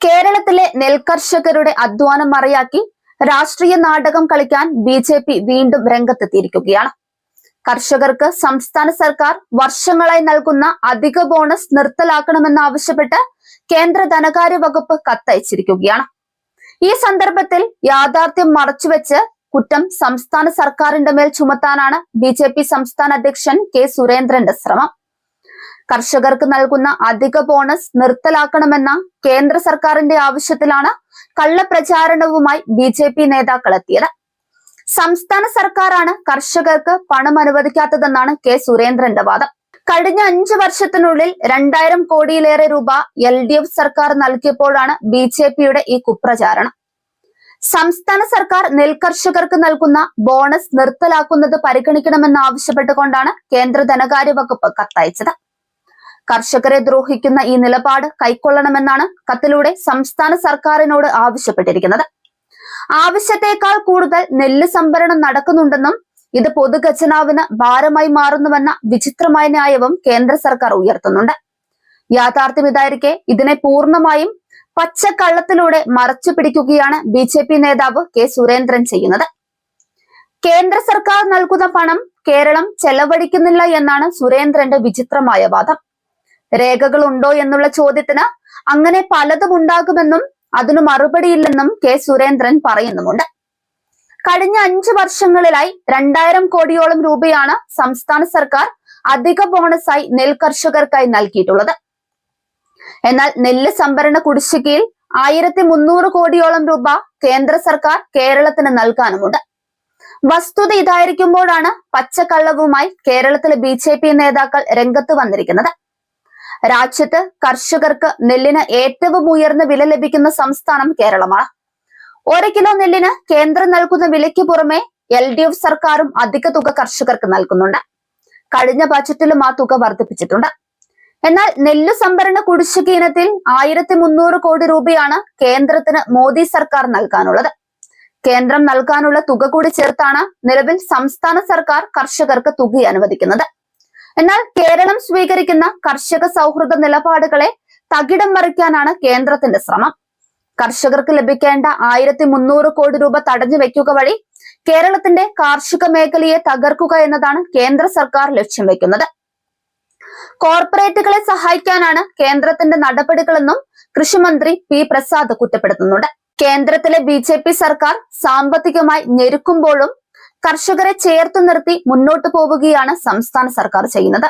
കേരളത്തിലെ നെൽകർഷകരുടെ അധ്വാനം മറയാക്കി രാഷ്ട്രീയ നാടകം കളിക്കാൻ ബി.ജെ.പി. വീണ്ടും രംഗത്തെത്തിയിരിക്കുകയാണ്. കർഷകർക്ക് സംസ്ഥാന സർക്കാർ വർഷങ്ങളായി നൽകുന്ന അധിക ബോണസ് നിർത്തലാക്കണമെന്നാവശ്യപ്പെട്ട് കേന്ദ്ര ധനകാര്യ വകുപ്പ് കത്തയച്ചിരിക്കുകയാണ്. ഈ സന്ദർഭത്തിൽ യാഥാർത്ഥ്യം മറച്ചുവെച്ച് കുറ്റം സംസ്ഥാന സർക്കാരിന്റെ മേൽ ചുമത്താനാണ് ബി.ജെ.പി. സംസ്ഥാന അധ്യക്ഷൻ കെ സുരേന്ദ്രന്റെ ശ്രമം. കർഷകർക്ക് നൽകുന്ന അധിക ബോണസ് നിർത്തലാക്കണമെന്ന കേന്ദ്ര സർക്കാരിന്റെ ആവശ്യത്തിലാണ് കള്ളപ്രചാരണവുമായി ബി.ജെ.പി. നേതാക്കൾ എത്തിയത്. സംസ്ഥാന സർക്കാരാണ് കർഷകർക്ക് പണം അനുവദിക്കാത്തതെന്നാണ് കെ സുരേന്ദ്രന്റെ വാദം. കഴിഞ്ഞ 5 വർഷത്തിനുള്ളിൽ 2000 കോടിയിലേറെ രൂപ LDF സർക്കാർ നൽകിയപ്പോഴാണ് ബി.ജെ.പിയുടെ ഈ കുപ്രചാരണം. സംസ്ഥാന സർക്കാർ നെൽകർഷകർക്ക് നൽകുന്ന ബോണസ് നിർത്തലാക്കുന്നത് പരിഗണിക്കണമെന്നാവശ്യപ്പെട്ടുകൊണ്ടാണ് കേന്ദ്ര ധനകാര്യ വകുപ്പ് കത്തയച്ചത്. കർഷകരെ ദ്രോഹിക്കുന്ന ഈ നിലപാട് കൈക്കൊള്ളണമെന്നാണ് കത്തിലൂടെ സംസ്ഥാന സർക്കാരിനോട് ആവശ്യപ്പെട്ടിരിക്കുന്നത്. ആവശ്യത്തെക്കാൾ കൂടുതൽ നെല്ല് സംഭരണം നടക്കുന്നുണ്ടെന്നും ഇത് പൊതുഖജനാവിന് ഭാരമായി മാറുന്നുവെന്ന വിചിത്രമായ ന്യായവും കേന്ദ്ര സർക്കാർ ഉയർത്തുന്നുണ്ട്. യാഥാർത്ഥ്യം ഇതായിരിക്കെ ഇതിനെ പൂർണ്ണമായും പച്ചക്കള്ളത്തിലൂടെ മറച്ചു പിടിക്കുകയാണ് ബി.ജെ.പി. നേതാവ് കെ സുരേന്ദ്രൻ ചെയ്യുന്നത്. കേന്ദ്ര സർക്കാർ നൽകുന്ന പണം കേരളം ചെലവഴിക്കുന്നില്ല എന്നാണ് സുരേന്ദ്രന്റെ വിചിത്രമായ വാദം. രേഖകളുണ്ടോ എന്നുള്ള ചോദ്യത്തിന് അങ്ങനെ പലതും ഉണ്ടാകുമെന്നും അതിനു മറുപടിയില്ലെന്നും കെ സുരേന്ദ്രൻ പറയുന്നുമുണ്ട്. കഴിഞ്ഞ 5 വർഷങ്ങളിലായി 2000 കോടിയോളം രൂപയാണ് സംസ്ഥാന സർക്കാർ അധിക ബോണസായി നെൽകർഷകർക്കായി നൽകിയിട്ടുള്ളത്. എന്നാൽ നെല്ല് സംഭരണ കുടിശ്ശികയിൽ 1300 കോടിയോളം രൂപ കേന്ദ്ര സർക്കാർ കേരളത്തിന് നൽകാനുമുണ്ട്. വസ്തുത ഇതായിരിക്കുമ്പോഴാണ് പച്ചക്കള്ളവുമായി കേരളത്തിലെ ബി.ജെ.പി. നേതാക്കൾ രംഗത്ത് വന്നിരിക്കുന്നത്. രാജ്യത്ത് കർഷകർക്ക് നെല്ലിന് ഏറ്റവും ഉയർന്ന വില ലഭിക്കുന്ന സംസ്ഥാനം കേരളമാണ്. 1 കിലോ നെല്ലിന് കേന്ദ്രം നൽകുന്ന വിലയ്ക്ക് പുറമെ LDF സർക്കാരും അധിക തുക കർഷകർക്ക് നൽകുന്നുണ്ട്. കഴിഞ്ഞ ബജറ്റിലും ആ തുക വർദ്ധിപ്പിച്ചിട്ടുണ്ട്. എന്നാൽ നെല്ല് സംഭരണ കുടിശ്ശിക ഇനത്തിൽ 1300 കോടി രൂപയാണ് കേന്ദ്രത്തിന് മോദി സർക്കാർ നൽകാനുള്ളത്. കേന്ദ്രം നൽകാനുള്ള തുക കൂടി ചേർത്താണ് നിലവിൽ സംസ്ഥാന സർക്കാർ കർഷകർക്ക് തുക അനുവദിക്കുന്നത്. എന്നാൽ കേരളം സ്വീകരിക്കുന്ന കർഷക സൗഹൃദ നിലപാടുകളെ തകിടം മറിക്കാനാണ് കേന്ദ്രത്തിന്റെ ശ്രമം. കർഷകർക്ക് ലഭിക്കേണ്ട 1300 കോടി രൂപ തടഞ്ഞു വെക്കുക വഴി കേരളത്തിന്റെ കാർഷിക മേഖലയെ തകർക്കുക എന്നതാണ് കേന്ദ്ര സർക്കാർ ലക്ഷ്യം വെക്കുന്നത്. കോർപ്പറേറ്റുകളെ സഹായിക്കാനാണ് കേന്ദ്രത്തിന്റെ നടപടികളെന്നും കൃഷിമന്ത്രി പി പ്രസാദ് കുറ്റപ്പെടുത്തുന്നുണ്ട്. കേന്ദ്രത്തിലെ ബി.ജെ.പി. സർക്കാർ സാമ്പത്തികമായി ഞെരുക്കുമ്പോഴും കർഷകരെ ചേർത്തു നിർത്തി മുന്നോട്ടു പോവുകയാണ് സംസ്ഥാന സർക്കാർ ചെയ്യുന്നത്.